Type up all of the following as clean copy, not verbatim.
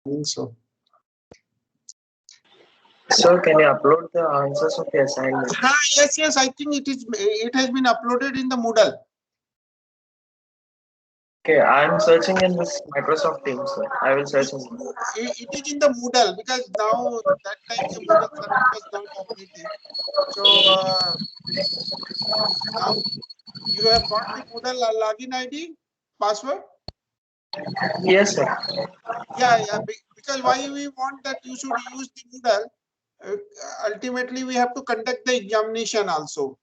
think so. So can you upload the answers of the assignment? Yes. I think it has been uploaded in the Moodle. Okay, I'm searching in this Microsoft Teams. So I will search in. It is in the Moodle because now that time the Moodle server was not operating. So now you have got the Moodle login ID, password. Yes, sir. Yeah. Because why we want that you should use the Moodle. Ultimately, we have to conduct the examination also.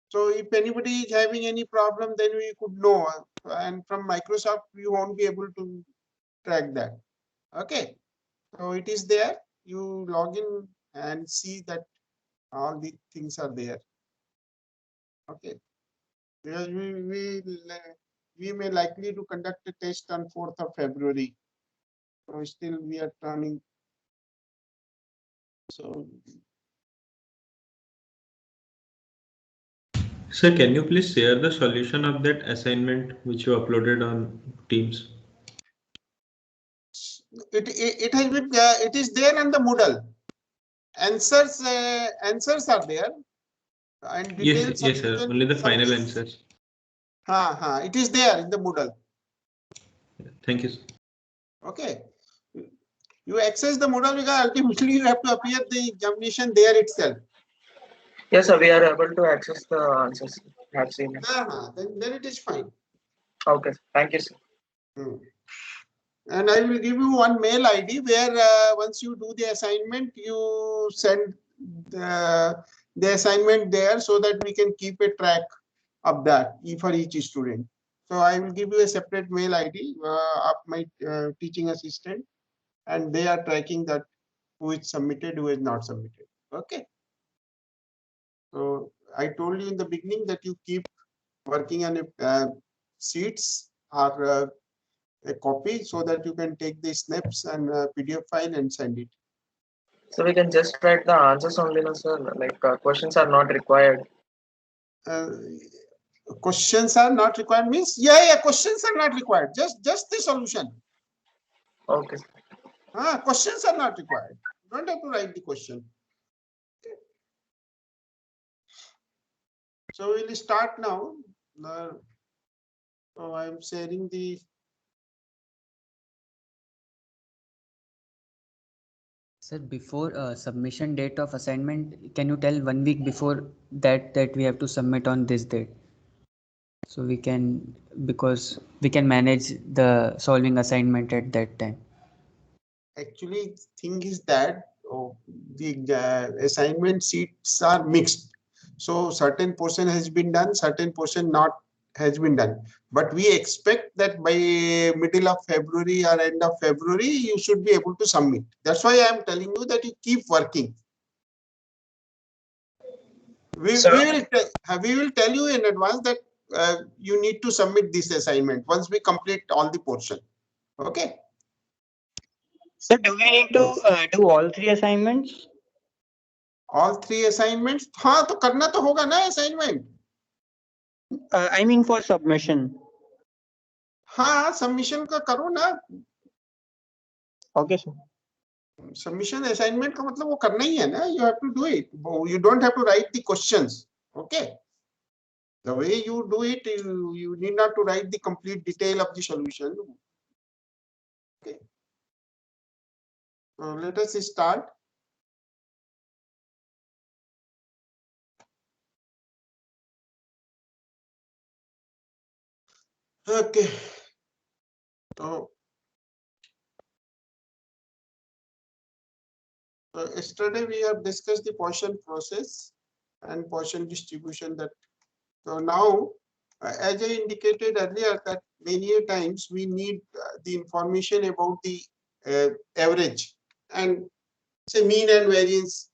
So if anybody is having any problem, then we could know. And from Microsoft, we won't be able to track that. Okay. So it is there. You log in and see that all the things are there. Okay. Because we may likely to conduct a test on 4th of February. So still we are turning. So Sir, can you please share the solution of that assignment which you uploaded on Teams? it has been it is there on the Moodle. Answers are there. And details Yes, sir. Only the final answers. It is there in the Moodle. Thank you, sir. Okay. You access the Moodle because ultimately you have to appear the examination there itself. Yes, sir. We are able to access the answers. I have seen it. Then it is fine. Okay. Thank you, sir. And I will give you one mail ID where once you do the assignment, you send the assignment there so that we can keep a track of that for each student. So I will give you a separate mail ID of my teaching assistant, and they are tracking that who is submitted, who is not submitted. Okay. So I told you in the beginning that you keep working on sheets or a copy so that you can take the snaps and PDF file and send it. So we can just write the answers only, no, sir. Like questions are not required. Questions are not required means questions are not required. Just the solution. Okay. Questions are not required. You don't have to write the question. Okay. So we'll start now. So I'm sharing the. Sir, before submission date of assignment, can you tell 1 week before that we have to submit on this date? So we can, because we can manage the solving assignment at that time. Actually, thing is that the assignment sheets are mixed. So certain portion has been done, certain portion not has been done. But we expect that by middle of February or end of February, you should be able to submit. That's why I am telling you that you keep working. We will tell you in advance that you need to submit this assignment once we complete all the portion. Okay. So do we need to do all 3 assignments? All 3 assignments? हाँ तो करना तो होगा ना assignment. I mean for submission. हाँ submission का करो ना. Okay, sir. Submission assignment का मतलब वो करना ही है ना. You have to do it. You don't have to write the questions. Okay. The way you do it, you need not to write the complete detail of the solution. Okay. So let us start. Okay. So yesterday we have discussed the Poisson process and Poisson distribution. That so now, as I indicated earlier, that many times we need the information about the average and say mean and variance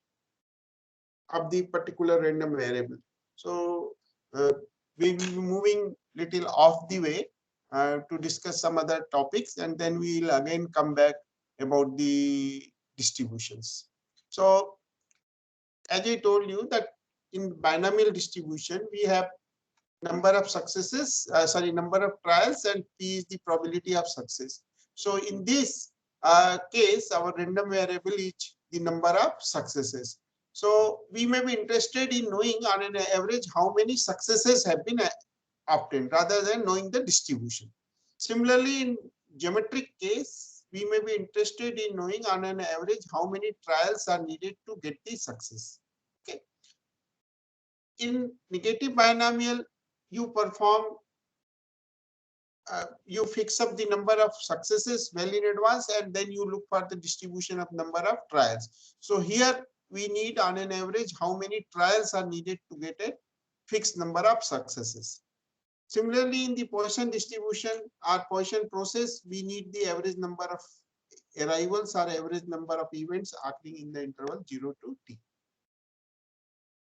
of the particular random variable. So we will be moving little off the way to discuss some other topics, and then we will again come back about the distributions. So as I told you that in binomial distribution, we have number of successes, number of trials, and P is the probability of success. So in this case, our random variable is the number of successes. So we may be interested in knowing on an average how many successes have been obtained rather than knowing the distribution. Similarly, in geometric case, we may be interested in knowing on an average how many trials are needed to get the success. Okay. In negative binomial, you perform you fix up the number of successes well in advance, and then you look for the distribution of number of trials. So here we need on an average how many trials are needed to get a fixed number of successes. Similarly, in the Poisson distribution or Poisson process, we need the average number of arrivals or average number of events occurring in the interval 0 to t.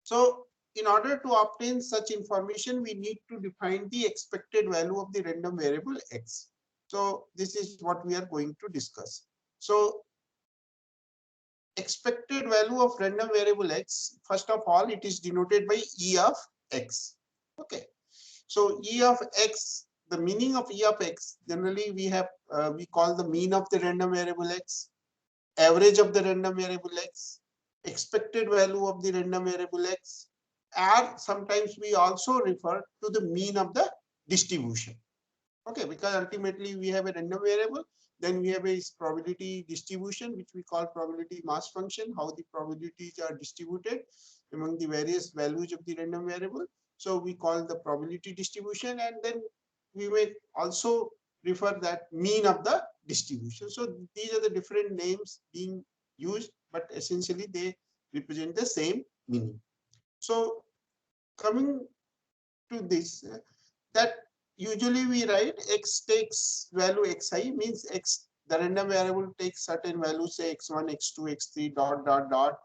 So in order to obtain such information, we need to define the expected value of the random variable x. So this is what we are going to discuss. So expected value of random variable x, first of all, it is denoted by E of x. Okay. So E of x, the meaning of E of x, generally we have, we call the mean of the random variable x, average of the random variable x, expected value of the random variable x, and sometimes we also refer to the mean of the distribution. Okay, because ultimately we have a random variable, then we have a probability distribution, which we call probability mass function, how the probabilities are distributed among the various values of the random variable. So we call the probability distribution, and then we may also refer that mean of the distribution. So these are the different names being used, but essentially they represent the same meaning. So coming to this, that usually we write x takes value xi, means x, the random variable takes certain values, say x1, x2, x3, dot, dot, dot,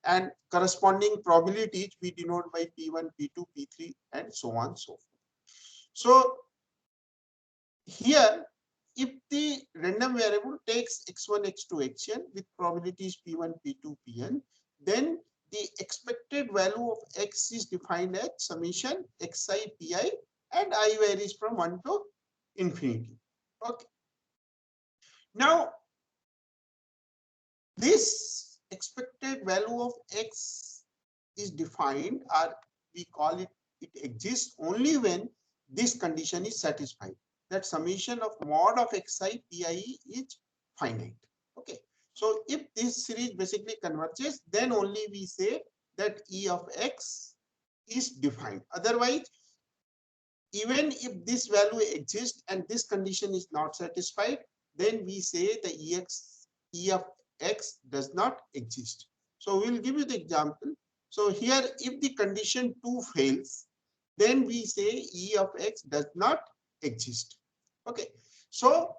and corresponding probabilities we denote by p1, p2, p3, and so on, so forth. So here, if the random variable takes x1, x2, xn with probabilities p1, p2, pn, then the expected value of x is defined as summation xi pi, and I varies from 1 to infinity. Okay. Now, this expected value of x is defined, or we call it, it exists only when this condition is satisfied, that summation of mod of xi pi is finite. Okay. So if this series basically converges, then only we say that E of x is defined. Otherwise, even if this value exists and this condition is not satisfied, then we say the E of x does not exist. So we'll give you the example. So here, if the condition 2 fails, then we say E of x does not exist. Okay. So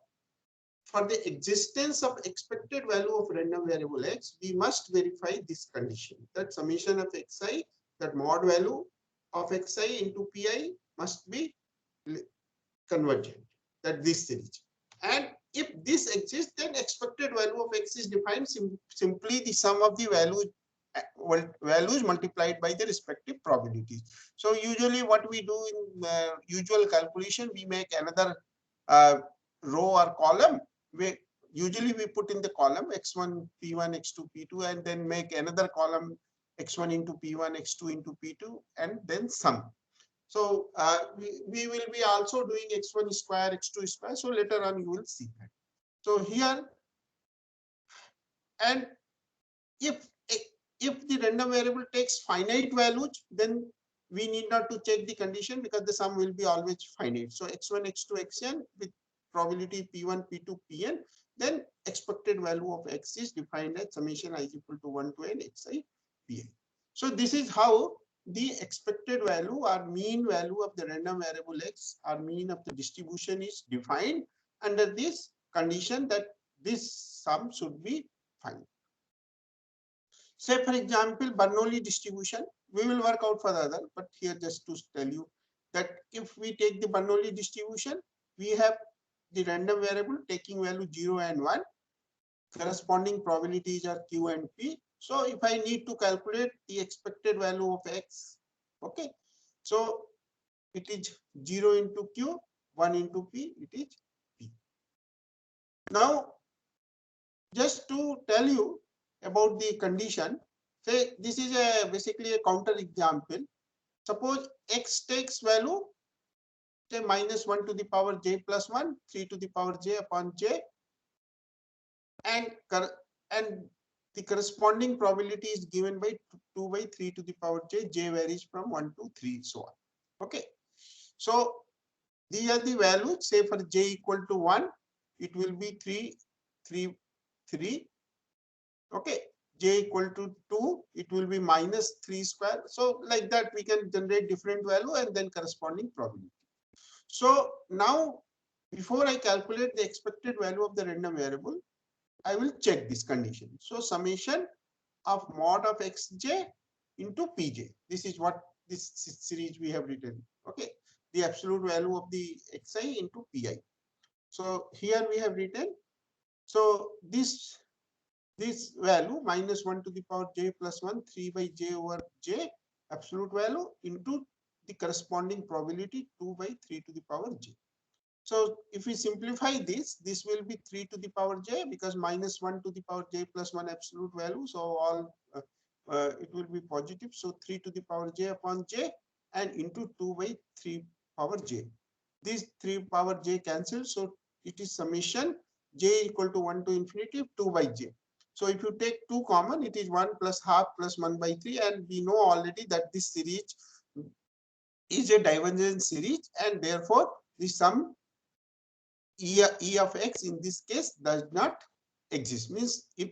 for the existence of expected value of random variable x, we must verify this condition, that summation of xi, that mod value of xi into pi must be convergent, that this series. And if this exists, then expected value of x is defined simply the sum of the values multiplied by the respective probabilities. So usually what we do in usual calculation, we make another row or column. Usually we put in the column x1, p1, x2, p2, and then make another column x1 into p1, x2 into p2, and then sum. So we will be also doing x1 square, x2 square. So later on you will see that. So here, and if the random variable takes finite values, then we need not to check the condition because the sum will be always finite. So x1, x2, xn with probability p1, p2, pn, then expected value of x is defined as summation I is equal to 1 to n xi pi. So this is how the expected value or mean value of the random variable x or mean of the distribution is defined under this condition that this sum should be finite. Say for example, Bernoulli distribution, we will work out for the other, but here just to tell you that if we take the Bernoulli distribution, we have the random variable taking value 0 and 1, corresponding probabilities are q and p. So if I need to calculate the expected value of x, okay, so it is 0 into q, 1 into p, it is p. Now, just to tell you about the condition, say this is basically a counter example. Suppose x takes value, say -1 to the power j plus 1, 3 to the power j upon j, and the corresponding probability is given by 2 by 3 to the power j. J varies from 1 to 3, so on. Okay. So these are the values. Say for j equal to 1, it will be 3, 3, 3. Okay. J equal to 2, it will be -3 square. So like that, we can generate different value and then corresponding probability. So now, before I calculate the expected value of the random variable, I will check this condition. So summation of mod of xj into pj. This is what this series we have written. Okay. The absolute value of the xi into pi. So here we have written. So this value -1 to the power j plus 1, 3 by j over j, absolute value into the corresponding probability 2 by 3 to the power j. So if we simplify this, this will be 3 to the power j, because -1 to the power j plus 1 absolute value. So all it will be positive. So 3 to the power j upon j and into 2 by 3 power j. These 3 power j cancel. So it is summation j equal to 1 to infinity 2 by j. So if you take 2 common, it is 1 plus half plus 1 by 3. And we know already that this series is a divergent series, and therefore the sum E of x in this case does not exist. Means if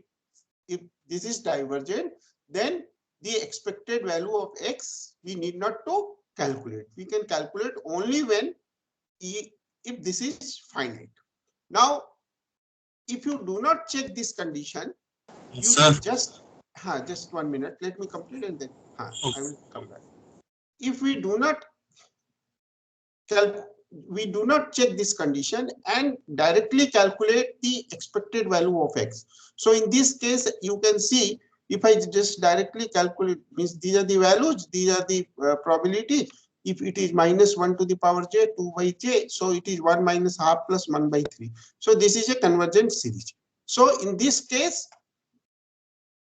this is divergent, then the expected value of x we need not to calculate. We can calculate only when if this is finite. Now, if you do not check this condition, you just 1 minute. Let me complete and then I will come back. If we do not check this condition and directly calculate the expected value of x. So in this case, you can see if I just directly calculate, means these are the values, these are the probability. If it is -1 to the power j, 2 by j, so it is 1 minus half plus 1 by 3. So this is a convergent series. So in this case,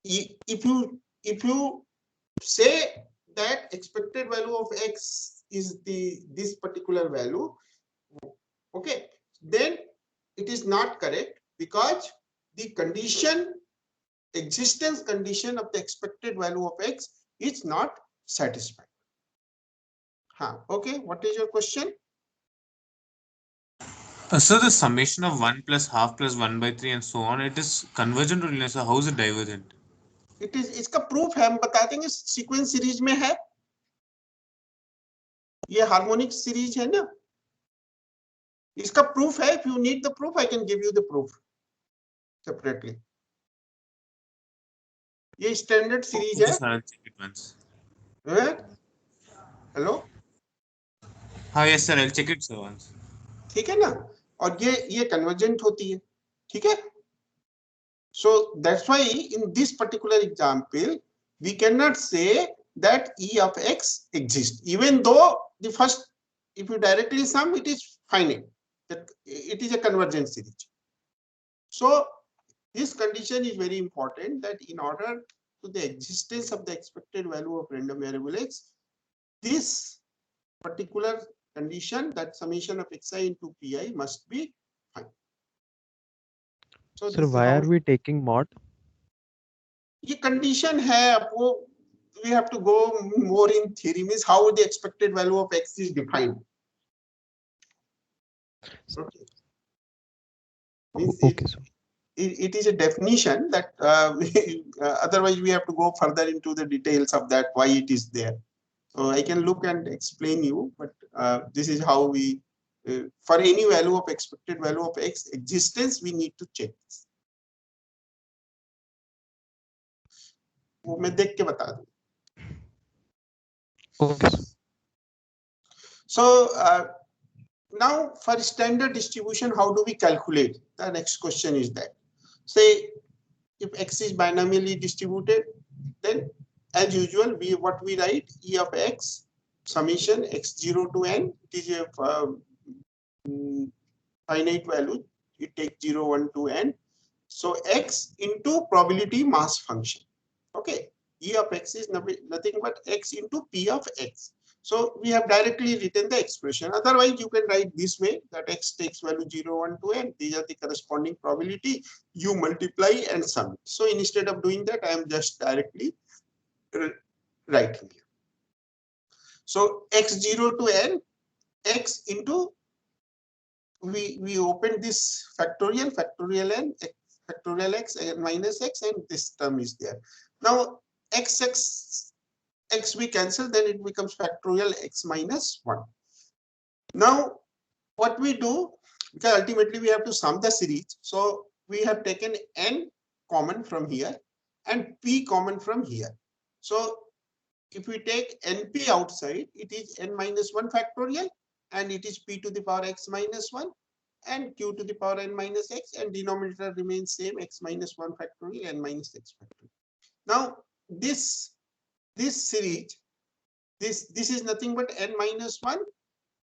if you say that expected value of x is this particular value, okay, then it is not correct, because the existence condition of the expected value of x is not satisfied. Okay, what is your question? So the summation of 1 plus half plus 1 by 3 and so on, it is convergent or linear? So how is it divergent? It is, इसका proof है, हम बता देंगे, sequence series में है, ये harmonic series है ना, इसका प्रूफ है. If you need the proof, I can give you the proof separately. ये स्टैंडर्ड सीरीज है. हेलो, हाँ yes sir, I'll check it sir once. ठीक है ना, और ये कन्वर्जेंट होती है, ठीक है. So that's why in this particular example we cannot say that E of x exists, even though the first, if you directly sum, it is finite, that it is a convergent series. So this condition is very important, that in order to the existence of the expected value of random variable x, this particular condition, that summation of xi into pi, must be fine. So sir, why are we taking mod? ये condition है, वो we have to go more in theory, means how the expected value of x is defined. Okay. Okay, sir. It is a definition that otherwise we have to go further into the details of that, why it is there. So I can look and explain you, but this is how we, for any value of expected value of x existence, we need to check this. वो मैं देख के बता दूं. Okay, sir. So now for standard distribution, how do we calculate? The next question is that, say if x is binomially distributed, then as usual what we write, E of x summation x0 to n, it is a finite value, it takes 0, 1 to n. So x into probability mass function. Okay, E of x is nothing but x into P of x. So we have directly written the expression. Otherwise, you can write this way, that x takes value 0, 1 to n. These are the corresponding probability. You multiply and sum it. So instead of doing that, I am just directly writing here. So x0 to n, x into, we open this factorial n, factorial x and minus x, and this term is there. Now x we cancel, then it becomes factorial x minus 1. Now what we do, because ultimately we have to sum the series, so we have taken n common from here and p common from here. So if we take np outside, it is n minus 1 factorial, and it is p to the power x minus 1 and q to the power n minus x, and denominator remains same, x minus 1 factorial n minus x factorial. Now this series, this is nothing but n minus 1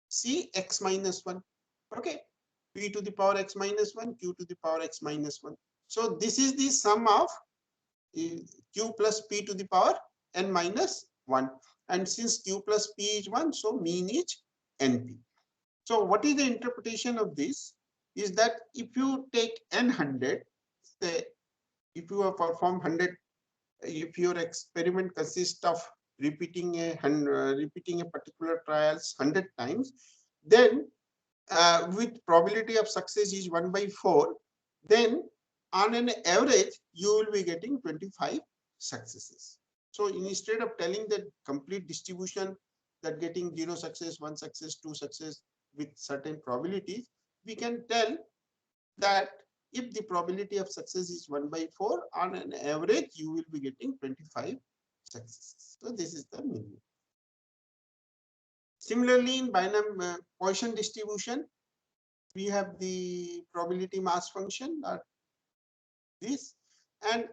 c x minus 1. Okay, p to the power x minus 1, q to the power x minus 1. So this is the sum of q plus p to the power n minus 1. And since q plus p is 1, so mean is np. So what is the interpretation of this? Is that if you take n 100, say if you have performed 100, if your experiment consists of repeating a particular trials 100 times, then with probability of success is 1 by 4, then on an average you will be getting 25 successes. So instead of telling the complete distribution, that getting 0 success, 1 success, 2 success with certain probabilities, we can tell that if the probability of success is 1 by 4, on an average you will be getting 25 successes. So this is the meaning. Similarly, in binomial Poisson distribution, we have the probability mass function, this, and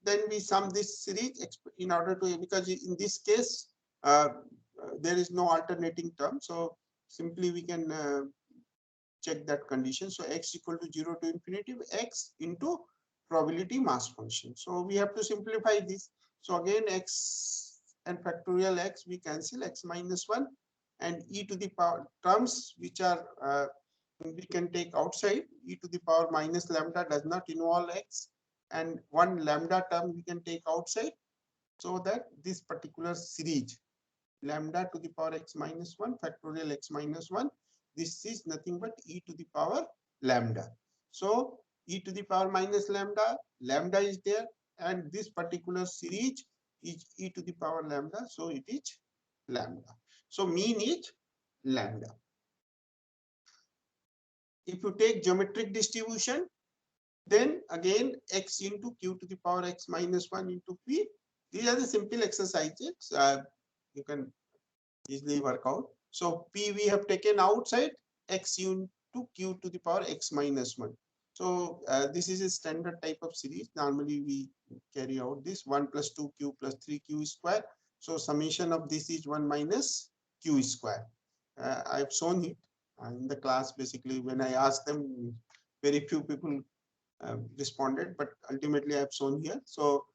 then we sum this series in order to, because in this case there is no alternating term, so simply we can check that condition. So x equal to 0 to infinity, x into probability mass function. So we have to simplify this. So again, x and factorial x we cancel, x minus 1, and e to the power terms which are we can take outside. E to the power minus lambda does not involve x, and one lambda term we can take outside, so that this particular series lambda to the power x minus 1 factorial x minus 1, this is nothing but e to the power lambda. So e to the power minus lambda, lambda is there, and this particular series is e to the power lambda, so it is lambda. So mean is lambda. If you take geometric distribution, then again x into q to the power x minus 1 into p. These are the simple exercises you can easily work out. So p we have taken outside, x into q to the power x minus 1. So this is a standard type of series. Normally we carry out this 1 plus 2q plus 3q square. So summation of this is 1 minus q square. I have shown it in the class. Basically, when I asked them, very few people responded, but ultimately I have shown here. So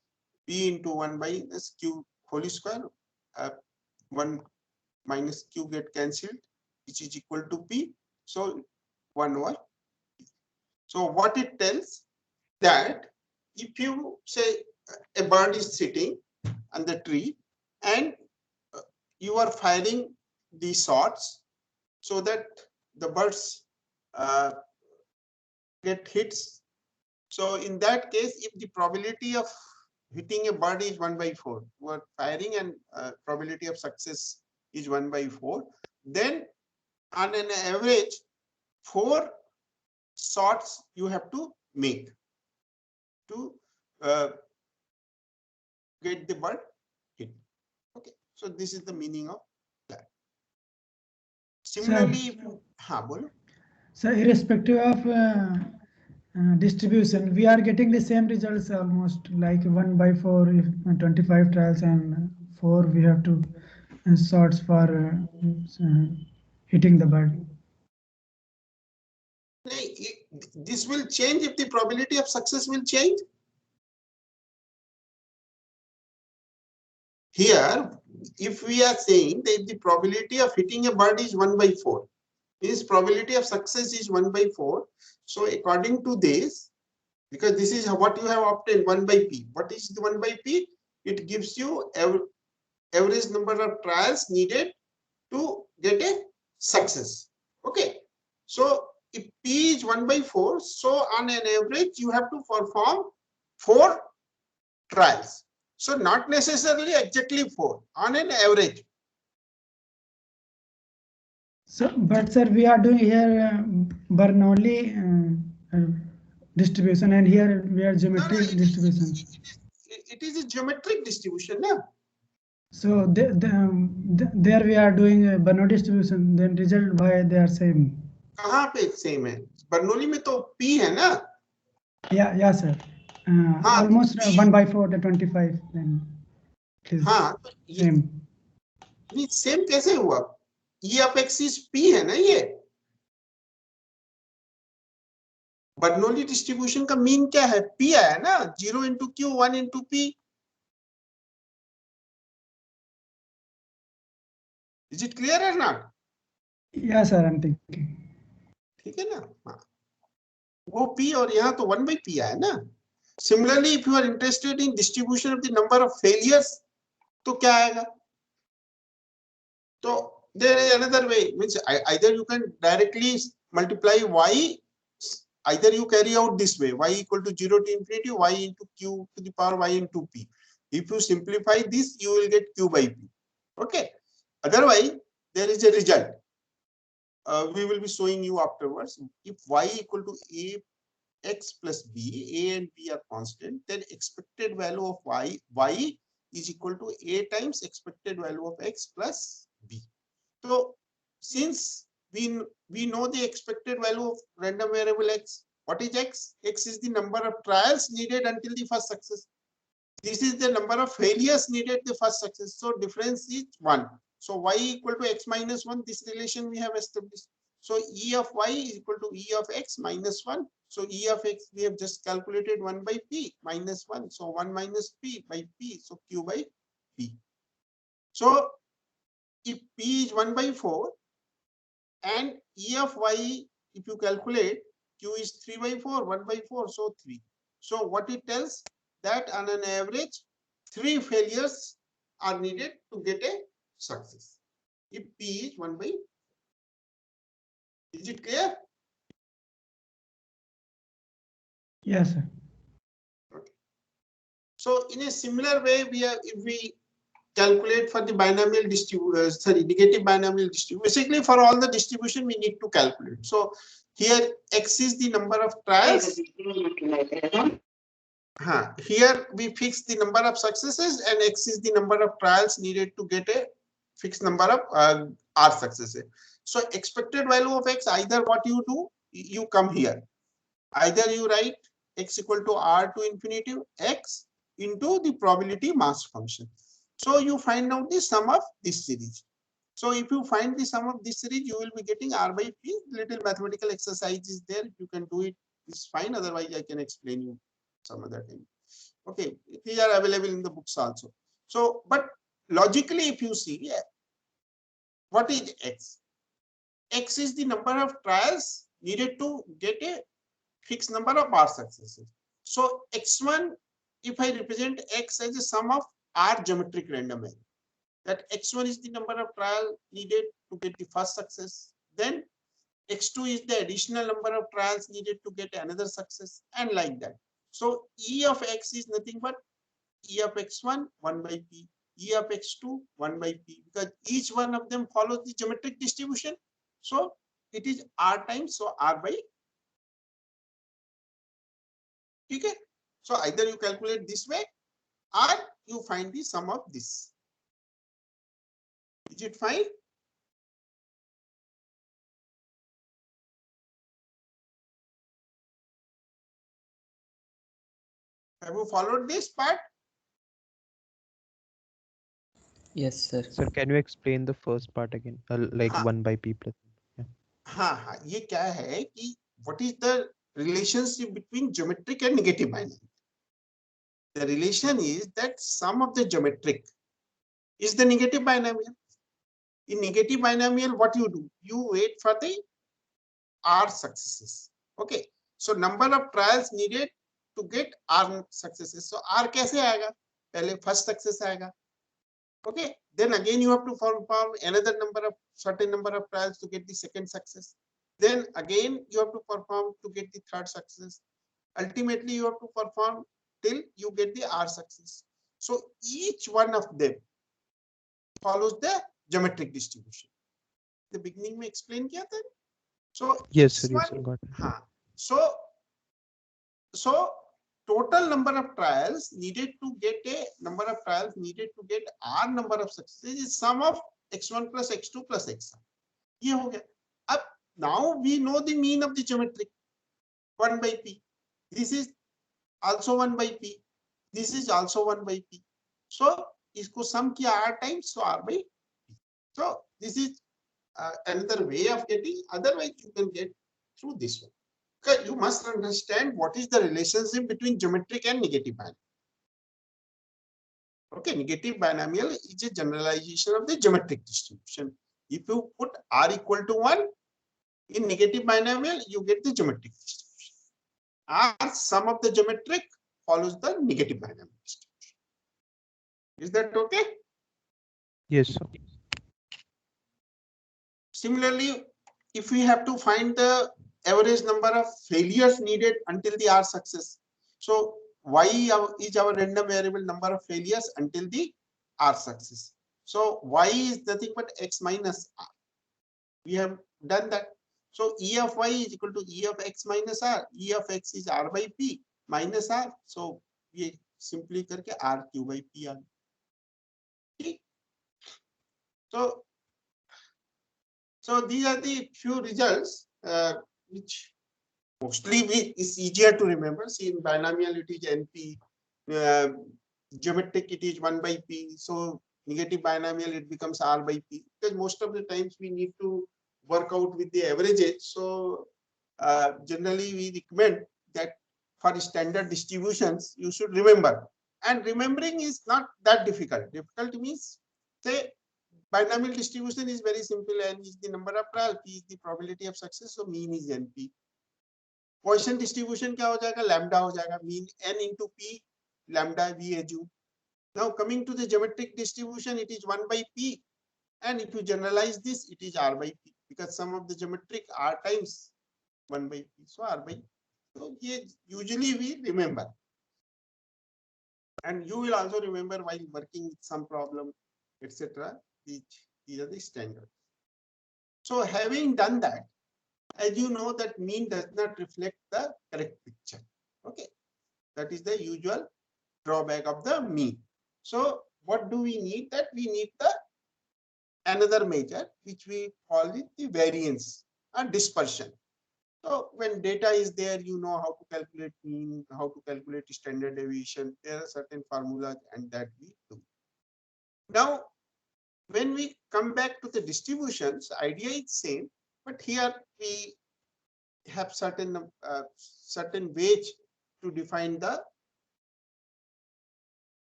p into 1 minus q whole square, 1 minus q get cancelled, which is equal to p. So 1 over p. So what it tells, that if you say a bird is sitting on the tree and you are firing the shots so that the birds get hits. So in that case, if the probability of hitting a bird is 1 by 4, you are firing, and probability of success is 1 by 4, then on an average 4 shots you have to make to get the bird hit. Okay, so this is the meaning of that. Similarly, so irrespective of distribution, we are getting the same results almost, like 1 by 4 if 25 trials, and 4 we have to shots for hitting the bird. this will change if the probability of success will change. Here, if we are saying that the probability of hitting a bird is 1/4, means probability of success is 1/4. So according to this, because this is what you have obtained 1/p. What is the 1/p? It gives you average number of trials needed to get a success. Okay. So if p is 1/4, so on an average you have to perform 4 trials. So not necessarily exactly 4, on an average. So, but sir, we are doing here Bernoulli distribution, and here we are geometric distribution. It is a geometric distribution, no? So there we are doing Bernoulli distribution. Then result why they are same. कहाँ पे same है? Bernoulli में तो p है ना? Yeah, sir. Almost 1/4 to 25. Then it is हाँ, same. ये same कैसे हुआ? E of x is p है ना ये? बर्नौली डिस्ट्रीब्यूशन का मीन क्या है? p आया ना? 0 into q, 1 into p. Is it clear or not? Yeah, sir. I'm thinking. ठीक है ना? हाँ. वो p और यहाँ तो 1/p आया ना? Similarly, if you are interested in distribution of the number of failures, तो क्या आएगा? तो there is another way, means either you can directly multiply y, either you carry out this way, y equal to 0 to infinity, y into q to the power y into p. If you simplify this, you will get q by p. Okay. Otherwise, there is a result. We will be showing you afterwards. If y equal to a x plus b, a and b are constant, then expected value of y is equal to a times expected value of x plus b. So since we know the expected value of random variable x, what is x? X is the number of trials needed until the first success. This is the number of failures needed the first success. So difference is 1. So y equal to x minus 1, this relation we have established. So E of y is equal to E of x minus 1. So E of x we have just calculated 1/p minus 1. So 1 minus p by p. So q by p. So if p is 1/4 and E of y, if you calculate, q is 3/4, 1/4, so 3. So what it tells that on an average, 3 failures are needed to get a success. If p is 1/4. Is it clear? Yes, sir. Okay. So in a similar way, if we calculate for the binomial distribution, negative binomial distribution, basically for all the distribution we need to calculate. So here x is the number of trials. Here we fix the number of successes and x is the number of trials needed to get a fixed number of r successes. So expected value of x, either what you do, you come here. Either you write x equal to r to infinity x into the probability mass function. So you find out the sum of this series. So if you find the sum of this series, you will be getting r by p. Little mathematical exercise is there. If you can do it, it's fine. Otherwise, I can explain you some other time. Okay, these are available in the books also. So, but logically, if you see, what is x? X is the number of trials needed to get a fixed number of r successes. So x1, if I represent x as a sum of r geometric random array, that x1 is the number of trials needed to get the first success. Then x2 is the additional number of trials needed to get another success, and like that. So E of x is nothing but E of x1 1/p, E of x2 1/p, because each one of them follows the geometric distribution. So it is r times, so r by. Okay. So either you calculate this way or you find the sum of this. Is it fine? Have you followed this part? Yes, sir. Sir, can you explain the first part again? Like हाँ. 1/p plus. हाँ, ये क्या है कि what is the relationship between geometric and negative binomial. The relation is that sum of the geometric is the negative binomial. In negative binomial, what you do? You wait for the R successes. Okay. So number of trials needed to get R successes. So R कैसे आएगा? पहले first success आएगा. Okay. Then again you have to perform another certain number of trials to get the second success. Then again you have to perform to get the third success. Ultimately you have to perform till you get the R success. So each one of them follows the geometric distribution. The beginning में explain किया था. So Yes, each sir. Yes, sir. one- Got it. हाँ. So total number of trials needed to get R number of successes is sum of x1 plus x2 plus xn. ये हो गया. अब now we know the mean of the geometric 1 by p. This is also 1 by p. This is also 1 by p. So इसको sum किया R times, so R by p. So this is another way of getting. Otherwise you can get through this one. Okay, you must understand what is the relationship between geometric and negative binomial. Okay, negative binomial is a generalization of the geometric distribution. If you put R equal to 1 in negative binomial, you get the geometric distribution. R sum of the geometric follows the negative binomial distribution. Is that okay? Yes, sir. Similarly, if we have to find the average number of failures needed until the R success. So y is our random variable number of failures until the R success. So y is nothing but x minus R. We have done that. So E of y is equal to E of x minus R. E of x is R by P minus R. So we simply करके R Q by P आ गया. So these are the few results which mostly is easier to remember. See, in binomial it is NP, geometric it is 1 by P. So negative binomial it becomes R by P, because most of the times we need to work out with the averages. So generally we recommend that for standard distributions you should remember, and remembering is not that difficult. Difficult means, say, binomial distribution is very simple. N is the number of trials, P is the probability of success, so mean is NP. Poisson distribution क्या हो जाएगा? Lambda हो जाएगा. Mean N into P, lambda we assume. Now coming to the geometric distribution, it is 1 by P, and if you generalize this, it is R by P, because sum of the geometric R times 1 by P, so R by P. So usually we remember, and you will also remember while working with some problem, etc. These are the standards. So having done that, as you know that mean does not reflect the correct picture. Okay, that is the usual drawback of the mean. So what do we need? That we need the another measure which we call it the variance or dispersion. So when data is there, you know how to calculate mean, how to calculate standard deviation. There are certain formulas, and that we do. Now, when we come back to the distributions, idea is same, but here we have certain ways to define the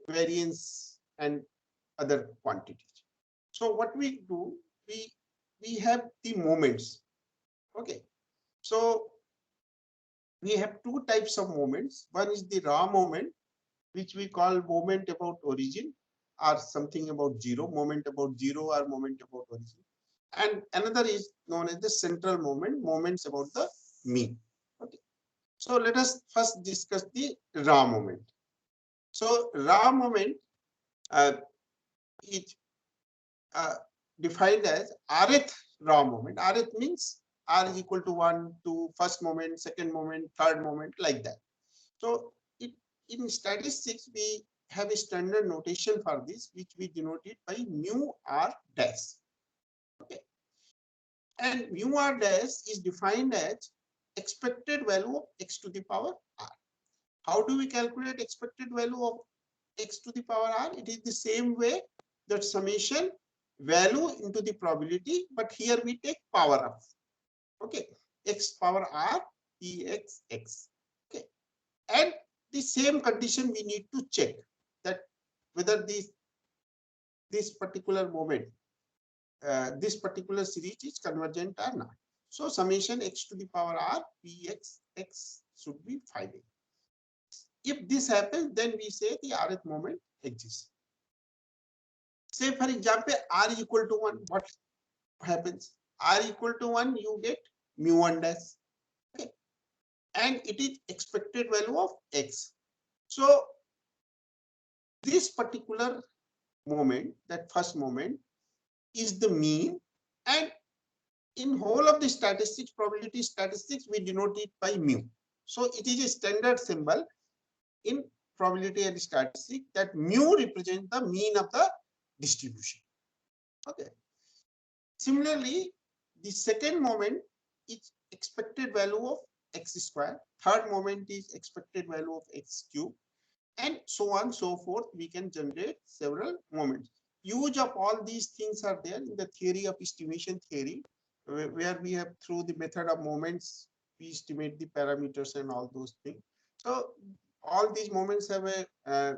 variance and other quantities. So what we do, we have the moments. Okay, so we have two types of moments. One is the raw moment, which we call moment about origin, or something about zero, moment about zero, or moment about origin. And another is known as the central moment, moments about the mean. Okay, so let us first discuss the raw moment. So raw moment is defined as rth raw moment. Rth means R is equal to 1, 2, first moment, second moment, third moment, like that. So in statistics, we have a standard notation for this, which we denote it by mu R dash. Okay, and mu R dash is defined as expected value of x to the power R. How do we calculate expected value of x to the power R? It is the same way that summation value into the probability, but here we take power of. Okay, x power r px x. Okay, and the same condition we need to check that whether this particular moment, this particular series is convergent or not. So summation x to the power r px x should be 5a. If this happens, then we say the rth moment exists. Say for example, r equal to 1, what happens? R equal to 1, you get mu1 dash. Okay, and it is expected value of x. So this particular moment, that first moment, is the mean, and in whole of the statistics, probability statistics, we denote it by mu. So it is a standard symbol in probability and statistics that mu represents the mean of the distribution. Okay. Similarly, the second moment is expected value of x square. Third moment is expected value of x cube, and so on so forth. We can generate several moments. Use of all these things are there in the theory of estimation theory, where we have through the method of moments, we estimate the parameters and all those things. So all these moments have a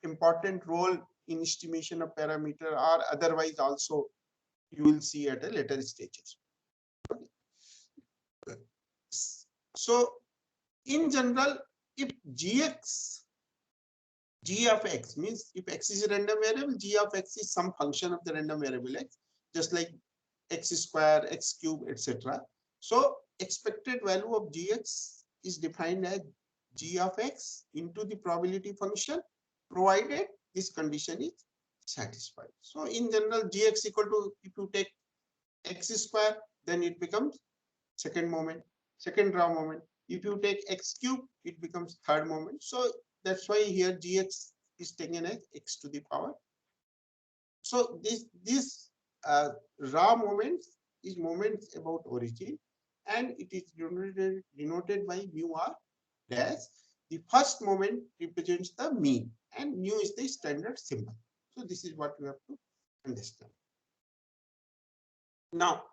important role in estimation of parameter, or otherwise also you will see at a later stages. Okay. So in general, if g of x means if x is a random variable, g of x is some function of the random variable x, just like x square, x cube, etc. So expected value of gx is defined as g of x into the probability function, provided this condition is satisfied. So in general, gx equal to, if you take x square, then it becomes second moment, second raw moment. If you take x cube, it becomes third moment. So that's why here gx is taken as x to the power. So this raw moments is moments about origin, and it is denoted by mu r dash. The first moment represents the mean, and mu is the standard symbol. So this is what you have to understand. Now,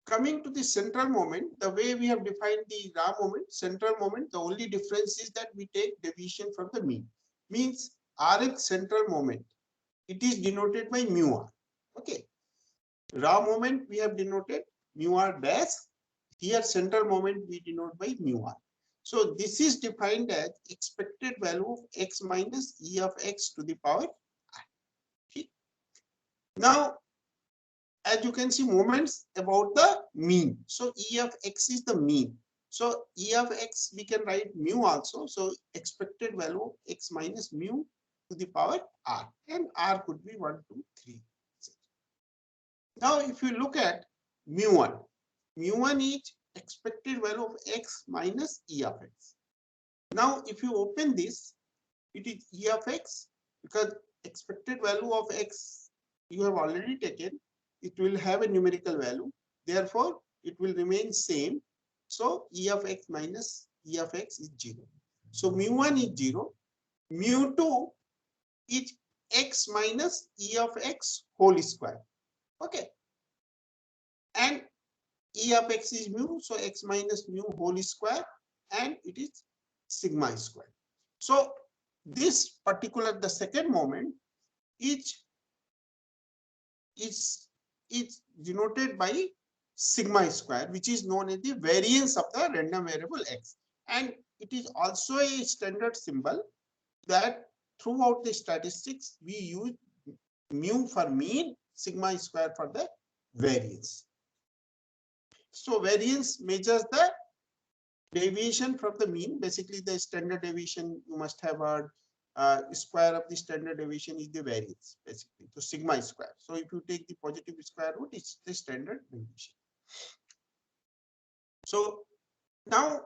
coming to the central moment, the way we have defined the raw moment, central moment, the only difference is that we take deviation from the mean. Means rx central moment, it is denoted by mu r. Okay. Raw moment we have denoted mu r dash. Here central moment we denote by mu r. So this is defined as expected value of x minus e of x to the power r. Okay. Now, as you can see, moments about the mean. So E of x is the mean. So E of x we can write mu also. So expected value of x minus mu to the power r, and r could be 1, 2, 3. Now if you look at mu1 is expected value of x minus E of x. Now if you open this, it is E of x, because expected value of x you have already taken. It will have a numerical value. Therefore, it will remain same. So E of x minus E of x is 0. So mu1 is 0. Mu2 is x minus E of x whole square. Okay. And E of x is mu. So x minus mu whole square, and it is sigma square. So this particular, the second moment is denoted by sigma square, which is known as the variance of the random variable x. And it is also a standard symbol that throughout the statistics we use mu for mean, sigma square for the variance. So variance measures the deviation from the mean. Basically, the standard deviation you must have heard. Square of the standard deviation is the variance, basically. So sigma square. So if you take the positive square root, it's the standard deviation. So now,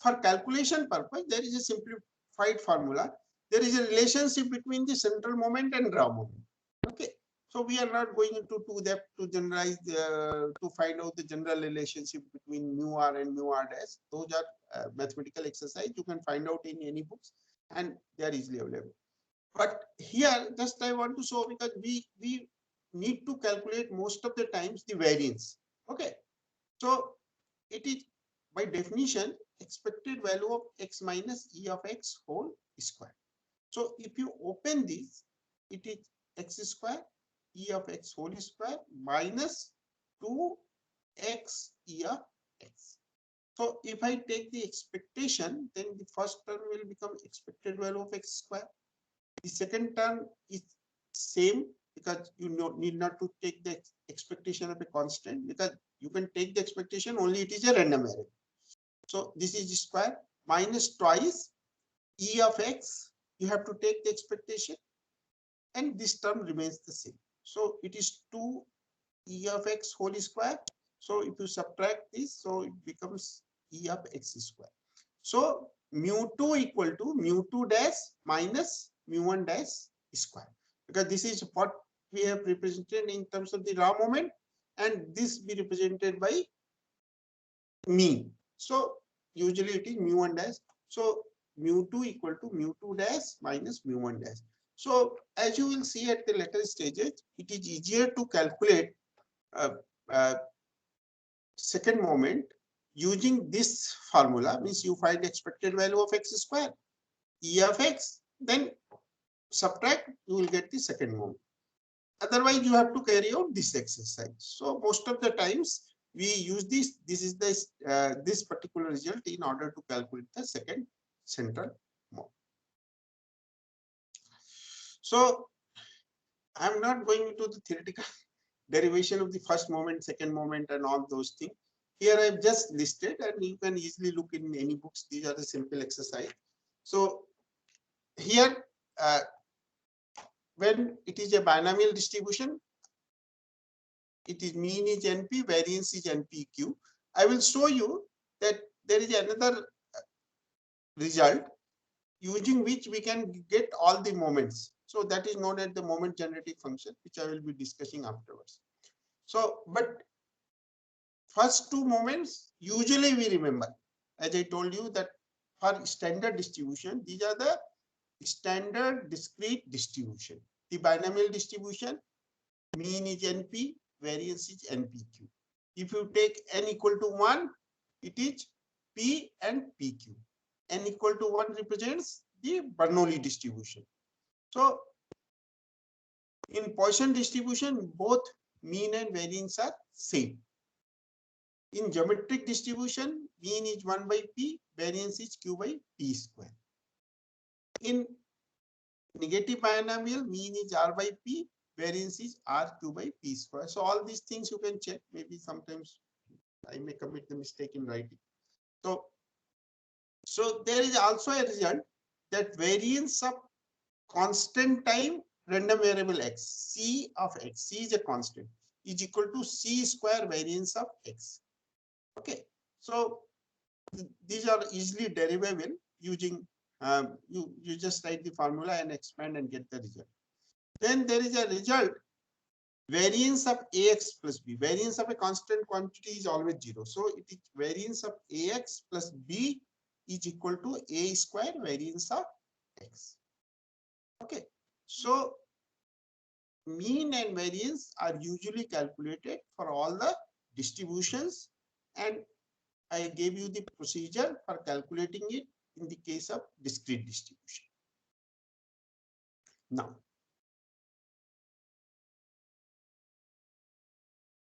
for calculation purpose, there is a simplified formula. There is a relationship between the central moment and raw moment. Okay. So we are not going into depth to generalize to find out the general relationship between mu r and mu r dash. Those are mathematical exercise you can find out in any books, and they are easily available. But here, just I want to show, because we need to calculate most of the times the variance. Okay. So it is by definition expected value of x minus e of x whole square. So if you open this, it is x square e of x whole square minus 2x e of x. So if I take the expectation, then the first term will become expected value of x square. The second term is same because you need not to take the expectation of a constant, because you can take the expectation only it is a random variable. So this is square minus twice e of x. You have to take the expectation, and this term remains the same. So it is 2 e of x whole square. So if you subtract this, so it becomes e of x square. So mu2 equal to mu2 dash minus mu1 dash square, because this is what we have represented in terms of the raw moment, and this be represented by mean. So usually it is mu1 dash. So mu2 equal to mu2 dash minus mu1 dash. So as you will see at the later stages, it is easier to calculate second moment using this formula. Means you find expected value of x square e of x, then subtract, you will get the second moment. Otherwise you have to carry out this exercise. So most of the times we use this. This is this particular result in order to calculate the second central moment. So I'm not going into the theoretical derivation of the first moment, second moment, and all those things. Here I've just listed, and you can easily look in any books. These are the simple exercise. So here, when it is a binomial distribution, it is mean is NP, variance is NPQ. I will show you that there is another result using which we can get all the moments. So that is known as the moment generating function, which I will be discussing afterwards. So, but first two moments usually we remember, as I told you, that for standard distribution, these are the standard discrete distribution. The binomial distribution, mean is NP, variance is NPQ. If you take n equal to 1, it is P and PQ. N equal to 1 represents the Bernoulli distribution. So in Poisson distribution, both mean and variance are same. In geometric distribution, mean is 1 by P, variance is Q by P square. In negative binomial, mean is R by P, variance is R Q by P square. So all these things you can check. Maybe sometimes I may commit the mistake in writing. So there is also a result that variance of constant time random variable x, C of x, C is a constant, is equal to C square variance of x. Okay, so these are easily derivable using you just write the formula and expand and get the result. Then there is a result, variance of ax plus b. Variance of a constant quantity is always 0. So it is variance of ax plus b is equal to a square variance of x. Okay, so mean and variance are usually calculated for all the distributions, and I gave you the procedure for calculating it in the case of discrete distribution. Now,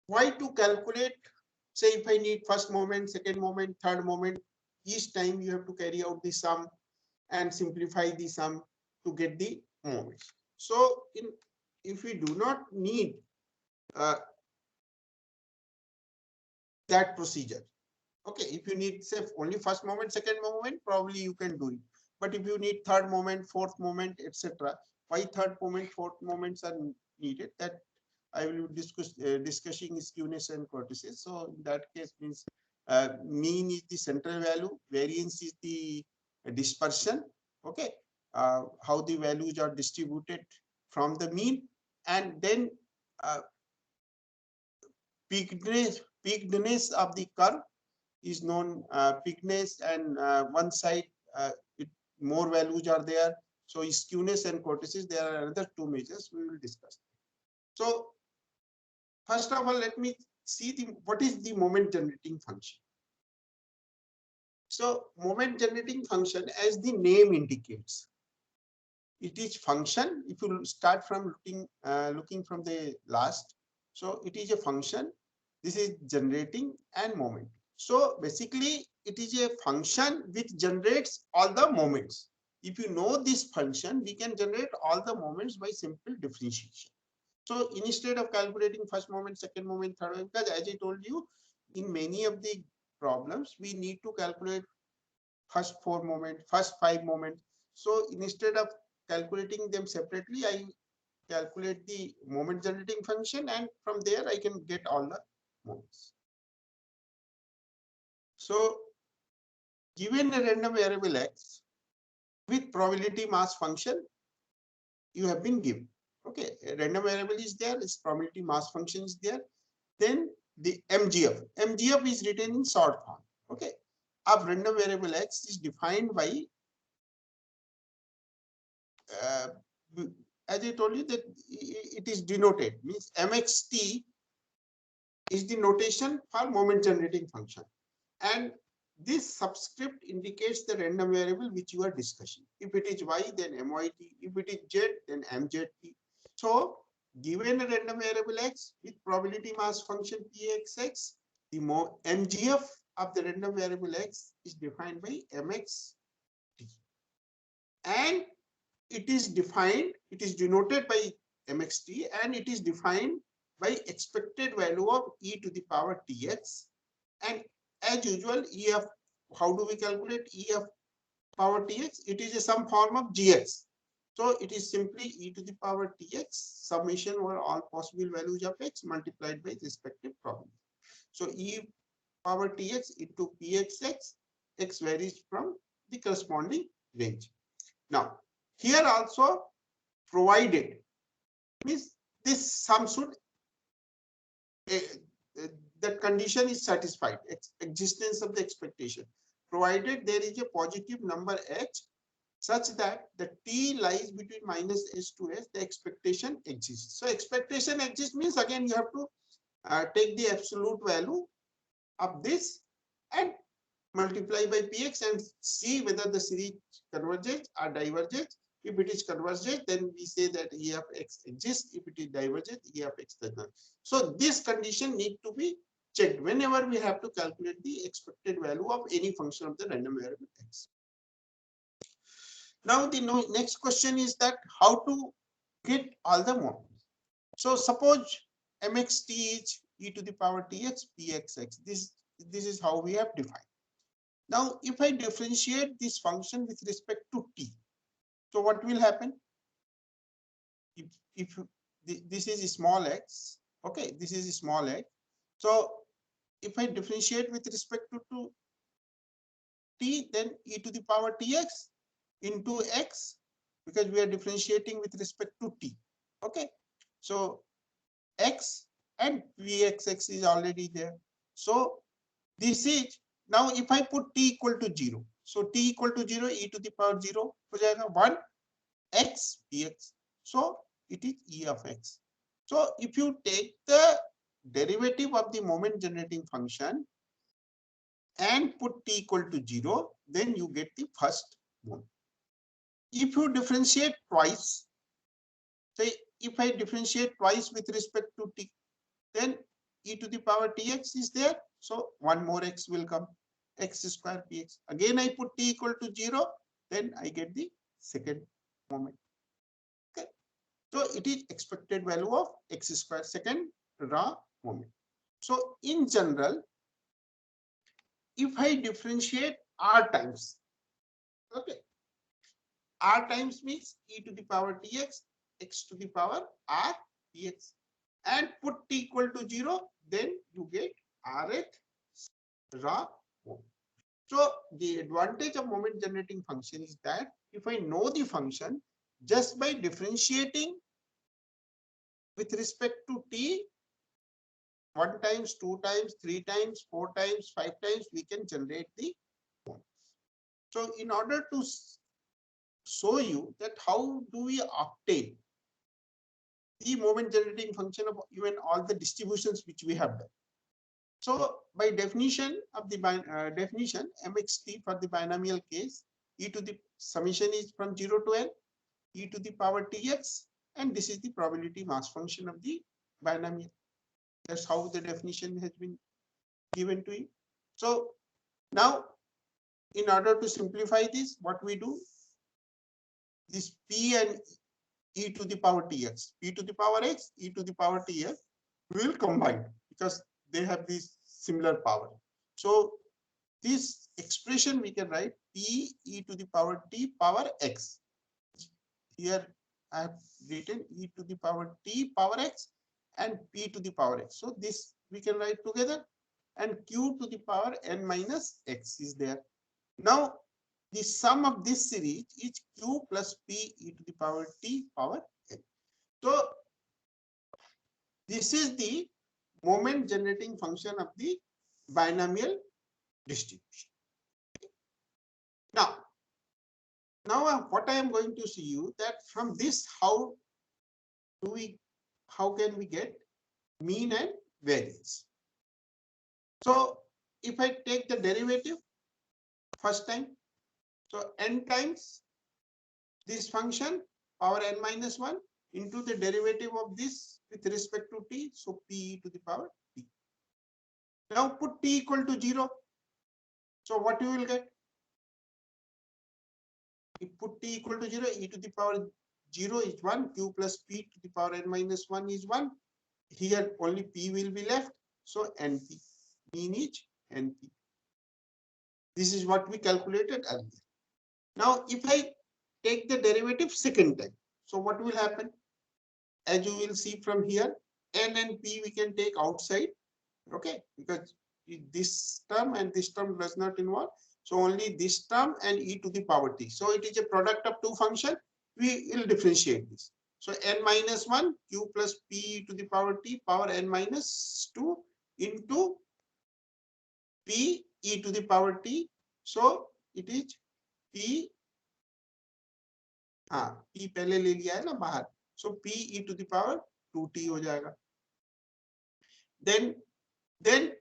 why to calculate? Say if I need first moment, second moment, third moment, each time you have to carry out the sum and simplify the sum to get the moments. So if we do not need that procedure, okay, if you need say only first moment, second moment, probably you can do it. But if you need third moment, fourth moment, etc., why third moment, fourth moments are needed, that I will discuss discussing skewness and cortices. So in that case means mean is the central value, variance is the dispersion. Okay, how the values are distributed from the mean, and then peakedness of the curve is known, peakedness, and one side more values are there. So skewness and cortices, there are another two measures we will discuss. So first of all, let me see what is the moment generating function. So moment generating function, as the name indicates, it is function. If you start from looking from the last, so it is a function. This is generating and moment. So basically, it is a function which generates all the moments. If you know this function, we can generate all the moments by simple differentiation. So instead of calculating first moment, second moment, third moment, because as I told you, in many of the problems, we need to calculate first 4 moment, first 5 moments. So instead of calculating them separately, I calculate the moment generating function, and from there I can get all the moments. So given a random variable x with probability mass function, you have been given. Okay, a random variable is there, its probability mass function is there. Then the MGF is written in short form. Okay, a random variable x is defined by as I told you that it is denoted, means mxt is the notation for moment generating function, and this subscript indicates the random variable which you are discussing. If it is y, then myt. If it is z, then mzt. So given a random variable x with probability mass function pxx, the mgf of the random variable x is defined by mxt, and it is denoted by mxt, and it is defined by expected value of e to the power tx. And as usual, ef, how do we calculate ef power tx? It is a some form of gx. So it is simply e to the power tx summation over all possible values of x multiplied by respective probability. So e power tx into pxx, x varies from the corresponding range. Now, here also provided means this sum should that condition is satisfied, existence of the expectation, provided there is a positive number h such that the t lies between minus s to s, the expectation exists. So expectation exists means again you have to take the absolute value of this and multiply by px and see whether the series converges or diverges. If it is convergent, then we say that E of x exists. If it is divergent, E of x does not. So this condition need to be checked whenever we have to calculate the expected value of any function of the random variable x. Now the next question is that how to get all the moments. So suppose mxt is e to the power tx pxx. This is how we have defined. Now if I differentiate this function with respect to t, so what will happen? If this is a small x, okay, this is a small x. So if I differentiate with respect to t, then e to the power tx into x, because we are differentiating with respect to t. Okay, so x and pxx is already there. So this is, now if I put t equal to 0, so t equal to 0, e to the power 0 हो जाएगा 1 x px. So it is e of x. So if you take the derivative of the moment generating function and put t equal to 0, then you get the first moment. If you differentiate twice, say if I differentiate twice with respect to t, then e to the power tx is there. So one more x will come, x square px. Again I put t equal to 0, then I get the second moment. Okay. So it is expected value of x square, second raw moment. So in general, if I differentiate r times, okay, r times means e to the power tx, x to the power r dx, and put t equal to 0, then you get rth raw moment. So the advantage of moment generating function is that if I know the function, just by differentiating with respect to t, 1 times, 2 times, 3 times, 4 times, 5 times, we can generate the moments. So in order to show you that how do we obtain the moment generating function of even all the distributions which we have done. So by definition of the definition, mxt for the binomial case, e to the summation is from 0 to n, e to the power tx, and this is the probability mass function of the binomial. That's how the definition has been given to you. So now, in order to simplify this, what we do, this p and e to the power tx, p to the power x, e to the power tx will combine because they have this similar power. So this expression we can write p e to the power t power x. Here I have written e to the power t power x and p to the power x. So this we can write together, and q to the power n minus x is there. Now the sum of this series is q plus p e to the power t power n. So this is the moment generating function of the binomial distribution. Now what I am going to see you that from this how can we get mean and variance. So if I take the derivative first time, so n times this function power n minus 1 into the derivative of this with respect to t, so p to the power t. Now put t equal to 0. So what you will get? If put t equal to 0, e to the power 0 is 1, q plus p to the power n minus 1 is 1. Here only p will be left, so np, mean is np. This is what we calculated earlier. Now if I take the derivative second time, so what will happen? As you will see from here, n and p we can take outside, okay, because this term and this term does not involve. So only this term and e to the power t. So it is a product of two functions. We will differentiate this. So n minus 1 q plus p to the power t power n minus 2 into p e to the power t. So it is p, p पहले ले लिया है ना बाहर. So p e to the power 2t हो जाएगा. Then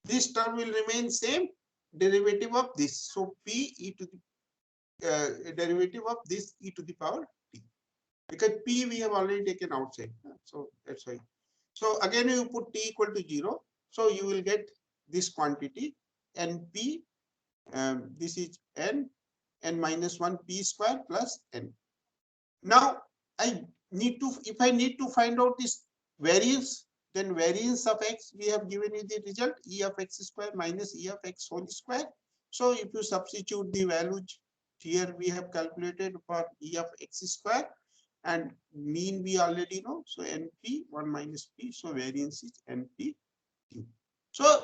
this term will remain same, derivative of this. So p e to the derivative of this e to the power t, because p we have already taken outside. So that's why. So again you put t equal to 0. So you will get this quantity np. This is n minus 1 p square plus n. Now I need to, if I need to find out this variance, then variance of x, we have given you the result e of x square minus e of x whole square. So if you substitute the values here, we have calculated for e of x square, and mean we already know. So np 1 minus p. So variance is np q. So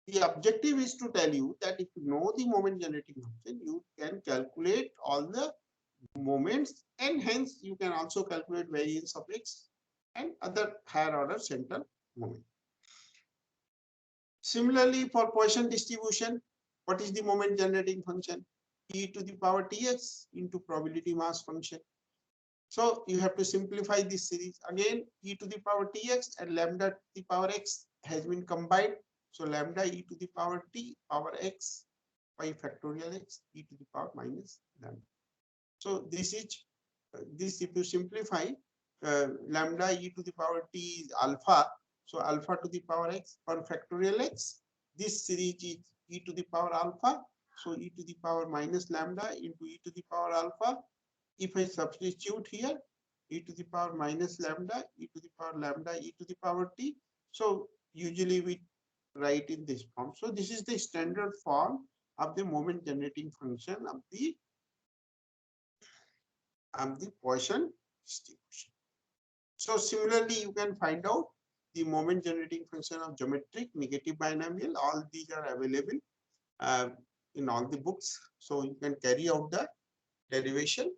the objective is to tell you that if you know the moment generating function, you can calculate all the moments, and hence you can also calculate variance of x and other higher order central moment. Similarly, for Poisson distribution, what is the moment generating function? E to the power tx into probability mass function. So you have to simplify this series. Again, e to the power tx and lambda to the power x has been combined. So lambda e to the power t power x by factorial x e to the power minus lambda. So this is this, if you simplify, lambda e to the power t is alpha. So alpha to the power x per factorial x. This series is e to the power alpha. So e to the power minus lambda into e to the power alpha. If I substitute here, e to the power minus lambda, e to the power lambda, e to the power t. So usually we write in this form. So this is the standard form of the moment generating function of the Poisson distribution. So similarly, you can find out the moment generating function of geometric negative binomial. All these are available in all the books. So you can carry out the derivation.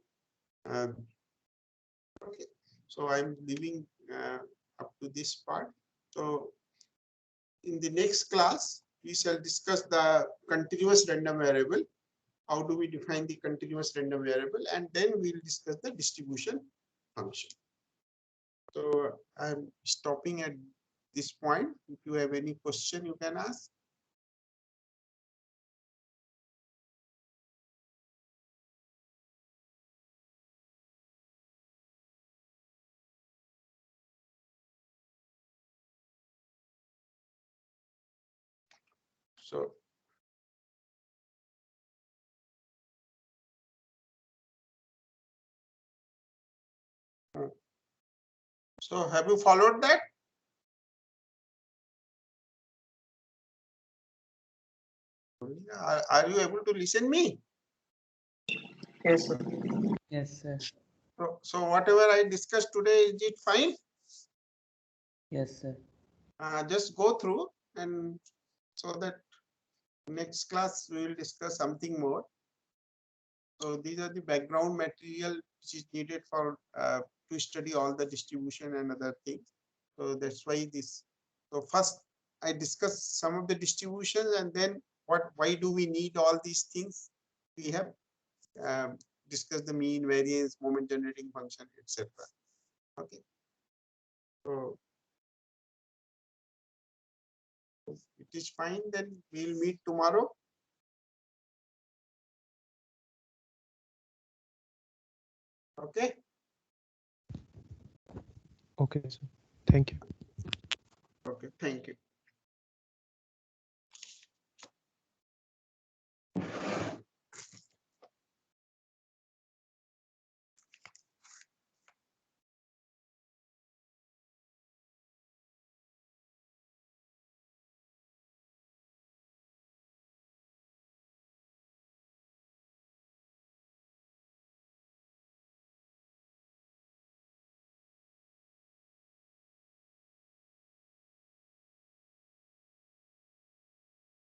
Okay. So I'm leaving up to this part. So in the next class, we shall discuss the continuous random variable. How do we define the continuous random variable? And then we'll discuss the distribution function. So I'm stopping at this point. If you have any question, you can ask. So. So have you followed that? Are you able to listen me? Yes, sir. Yes, sir. So whatever I discussed today, is it fine? Yes, sir. Just go through, and so that next class we will discuss something more. So these are the background material which is needed for to study all the distribution and other things. So that's why this. So first I discuss some of the distributions, and then why do we need all these things? We have discussed the mean, variance, moment generating function, etc. Okay. So if it is fine, then we'll meet tomorrow. Okay. Okay, sir. Thank you. Okay. Thank you.